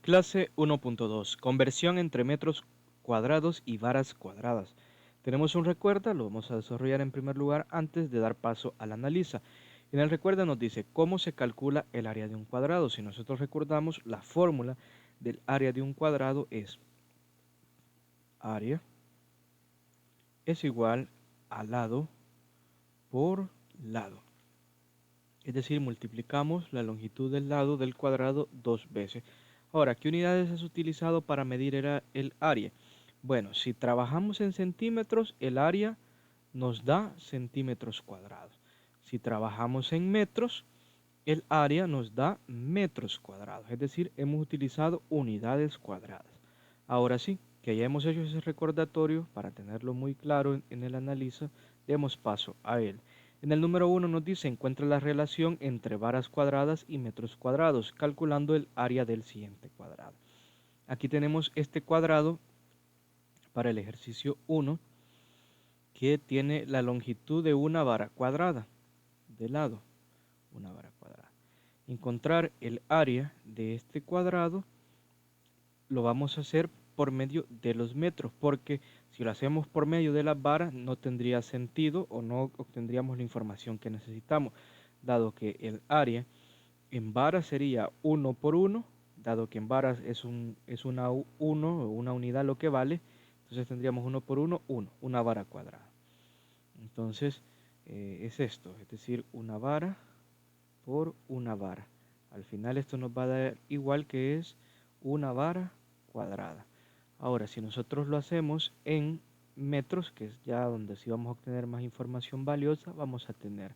Clase 1.2. Conversión entre metros cuadrados y varas cuadradas. Tenemos un recuerda, lo vamos a desarrollar en primer lugar antes de dar paso al analiza. En el recuerda nos dice cómo se calcula el área de un cuadrado. Si nosotros recordamos, la fórmula del área de un cuadrado es área es igual a lado por lado. Es decir, multiplicamos la longitud del lado del cuadrado dos veces. Ahora, ¿qué unidades has utilizado para medir el área? Bueno, si trabajamos en centímetros, el área nos da centímetros cuadrados. Si trabajamos en metros, el área nos da metros cuadrados. Es decir, hemos utilizado unidades cuadradas. Ahora sí, que ya hemos hecho ese recordatorio, para tenerlo muy claro en el análisis, demos paso a él. En el número 1 nos dice, encuentra la relación entre varas cuadradas y metros cuadrados, calculando el área del siguiente cuadrado. Aquí tenemos este cuadrado para el ejercicio 1, que tiene la longitud de una vara cuadrada, de lado, una vara cuadrada. Encontrar el área de este cuadrado lo vamos a hacer por medio de los metros, porque si lo hacemos por medio de las varas no tendría sentido o no obtendríamos la información que necesitamos, dado que el área en varas sería 1 por 1, dado que en varas es una 1 o una unidad lo que vale, entonces tendríamos 1 por 1, 1, una vara cuadrada. Entonces es esto, es decir, una vara por una vara. Al final esto nos va a dar igual, que es una vara cuadrada. Ahora, si nosotros lo hacemos en metros, que es ya donde sí vamos a obtener más información valiosa, vamos a tener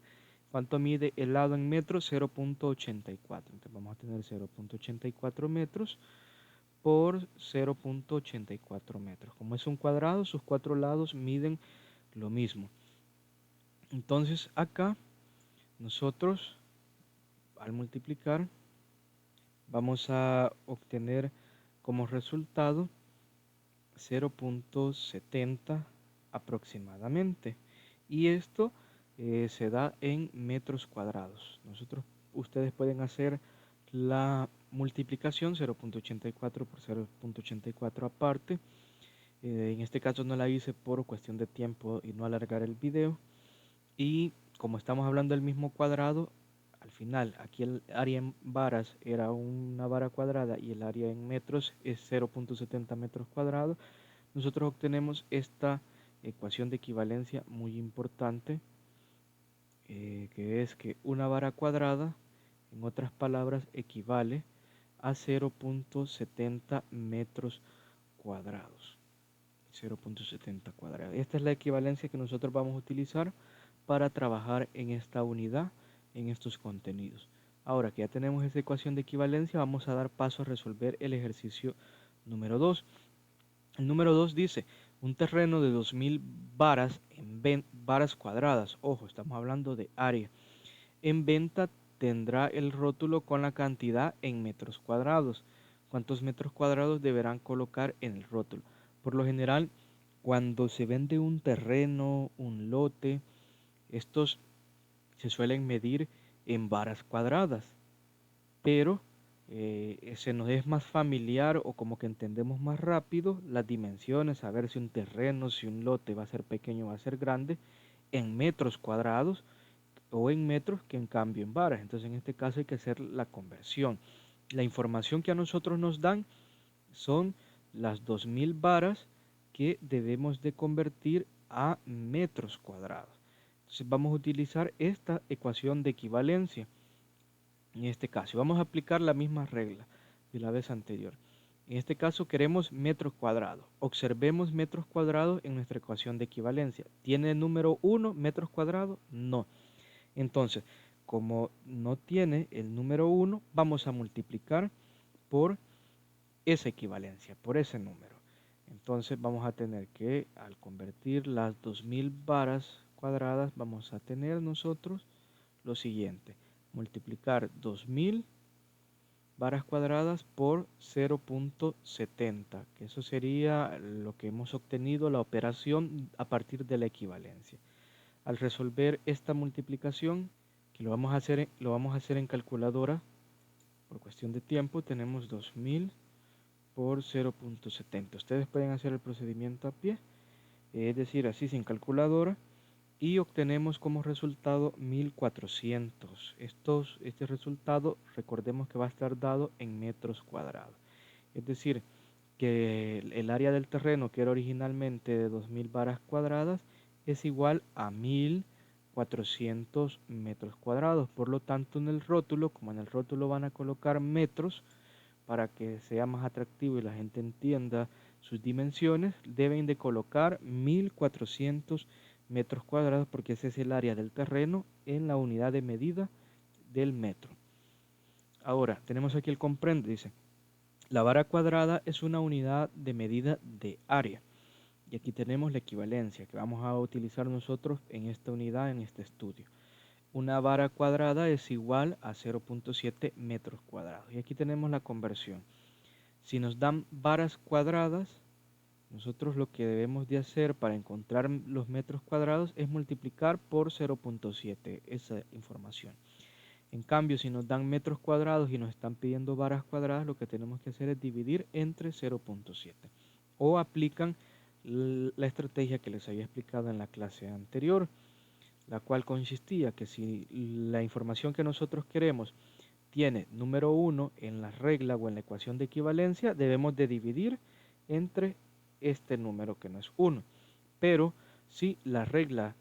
¿cuánto mide el lado en metros? 0.84. Entonces vamos a tener 0.84 metros por 0.84 metros. Como es un cuadrado, sus cuatro lados miden lo mismo. Entonces acá nosotros, al multiplicar, vamos a obtener como resultado 0.70 aproximadamente, y esto se da en metros cuadrados. Ustedes pueden hacer la multiplicación 0.84 por 0.84 aparte. En este caso no la hice por cuestión de tiempo y no alargar el video, y como estamos hablando del mismo cuadrado, al final aquí el área en varas era una vara cuadrada y el área en metros es 0.70 metros cuadrados. Nosotros obtenemos esta ecuación de equivalencia muy importante, que es que una vara cuadrada, en otras palabras, equivale a 0.70 metros cuadrados. 0.70 cuadrados. Esta es la equivalencia que nosotros vamos a utilizar para trabajar en esta unidad, en estos contenidos. Ahora que ya tenemos esta ecuación de equivalencia, vamos a dar paso a resolver el ejercicio número 2. El número 2 dice, un terreno de 2000 varas, varas cuadradas, ojo, estamos hablando de área, en venta tendrá el rótulo con la cantidad en metros cuadrados. ¿Cuántos metros cuadrados deberán colocar en el rótulo? Por lo general, cuando se vende un terreno, un lote, estos se suelen medir en varas cuadradas, pero se nos es más familiar, o como que entendemos más rápido las dimensiones, saber si un terreno, si un lote va a ser pequeño o va a ser grande, en metros cuadrados o en metros, que en cambio en varas. Entonces en este caso hay que hacer la conversión. La información que a nosotros nos dan son las 2000 varas, que debemos de convertir a metros cuadrados. Entonces vamos a utilizar esta ecuación de equivalencia. En este caso vamos a aplicar la misma regla de la vez anterior. En este caso queremos metros cuadrados. Observemos metros cuadrados en nuestra ecuación de equivalencia. ¿Tiene el número 1 metros cuadrados? No. Entonces, como no tiene el número 1, vamos a multiplicar por esa equivalencia, por ese número. Entonces vamos a tener que, al convertir las 2000 varas cuadradas, vamos a tener nosotros lo siguiente: multiplicar 2000 varas cuadradas por 0.70, que eso sería lo que hemos obtenido, la operación a partir de la equivalencia. Al resolver esta multiplicación, que lo vamos a hacer en calculadora, por cuestión de tiempo, tenemos 2000 por 0.70. Ustedes pueden hacer el procedimiento a pie, es decir, así sin calculadora, y obtenemos como resultado 1400. Este resultado, recordemos que va a estar dado en metros cuadrados. Es decir, que el área del terreno, que era originalmente de 2000 varas cuadradas, es igual a 1400 metros cuadrados. Por lo tanto, en el rótulo, como en el rótulo van a colocar metros para que sea más atractivo y la gente entienda sus dimensiones, deben de colocar 1400 metros cuadrados, porque ese es el área del terreno en la unidad de medida del metro. Ahora, tenemos aquí el comprende, dice: la vara cuadrada es una unidad de medida de área. Y aquí tenemos la equivalencia que vamos a utilizar nosotros en esta unidad, en este estudio. Una vara cuadrada es igual a 0.7 metros cuadrados. Y aquí tenemos la conversión. Si nos dan varas cuadradas, nosotros lo que debemos de hacer para encontrar los metros cuadrados es multiplicar por 0.7 esa información. En cambio, si nos dan metros cuadrados y nos están pidiendo varas cuadradas, lo que tenemos que hacer es dividir entre 0.7. O aplican la estrategia que les había explicado en la clase anterior, la cual consistía que si la información que nosotros queremos tiene número 1 en la regla o en la ecuación de equivalencia, debemos de dividir entre este número que no es 1. Pero si la regla,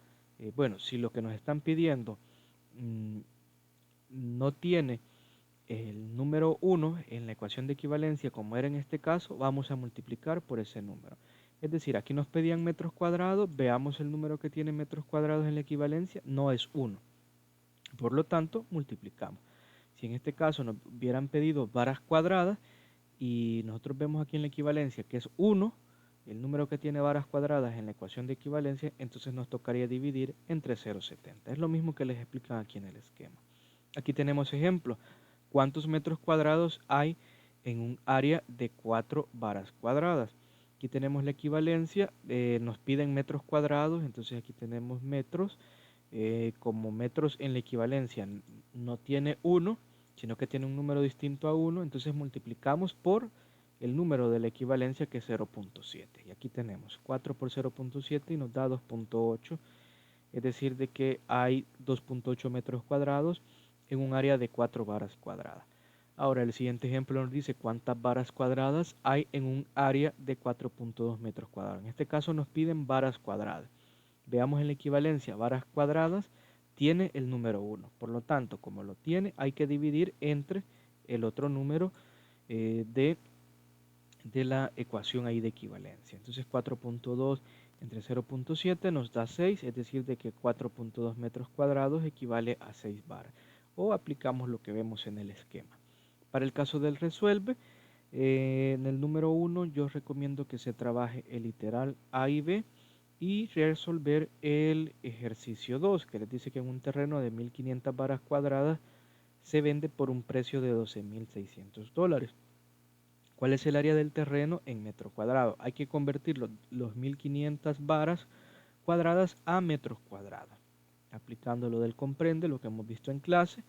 si lo que nos están pidiendo no tiene el número 1 en la ecuación de equivalencia, como era en este caso, vamos a multiplicar por ese número. Es decir, aquí nos pedían metros cuadrados, veamos el número que tiene metros cuadrados en la equivalencia, no es 1. Por lo tanto, multiplicamos. Si en este caso nos hubieran pedido varas cuadradas y nosotros vemos aquí en la equivalencia que es 1, el número que tiene varas cuadradas en la ecuación de equivalencia, entonces nos tocaría dividir entre 0,70. Es lo mismo que les explican aquí en el esquema. Aquí tenemos ejemplo. ¿Cuántos metros cuadrados hay en un área de 4 varas cuadradas? Aquí tenemos la equivalencia, nos piden metros cuadrados, entonces aquí tenemos metros. Como metros en la equivalencia no tiene 1, sino que tiene un número distinto a 1, entonces multiplicamos por el número de la equivalencia, que es 0.7. Y aquí tenemos 4 por 0.7 y nos da 2.8, es decir, de que hay 2.8 metros cuadrados en un área de 4 varas cuadradas. Ahora el siguiente ejemplo nos dice cuántas varas cuadradas hay en un área de 4.2 metros cuadrados. En este caso nos piden varas cuadradas. Veamos en la equivalencia, varas cuadradas tiene el número 1. Por lo tanto, como lo tiene, hay que dividir entre el otro número de la ecuación ahí de equivalencia. Entonces 4.2 entre 0.7 nos da 6, es decir, de que 4.2 metros cuadrados equivale a 6 varas. O aplicamos lo que vemos en el esquema. Para el caso del resuelve, en el número 1 yo recomiendo que se trabaje el literal A y B y resolver el ejercicio 2, que les dice que en un terreno de 1500 varas cuadradas se vende por un precio de $12,600. ¿Cuál es el área del terreno en metro cuadrado? Hay que convertir los 1500 varas cuadradas a metros cuadrados, aplicando lo del comprende, lo que hemos visto en clase,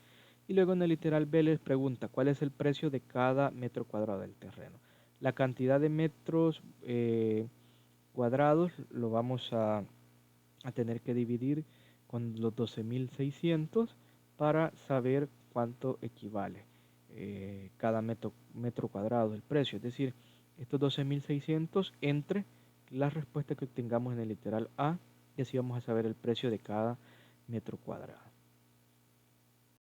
y luego en el literal B les pregunta cuál es el precio de cada metro cuadrado del terreno. La cantidad de metros cuadrados lo vamos a tener que dividir con los 12.600 para saber cuánto equivale cada metro cuadrado del precio. Es decir, estos 12.600 entre la respuesta que obtengamos en el literal A, y así vamos a saber el precio de cada metro cuadrado.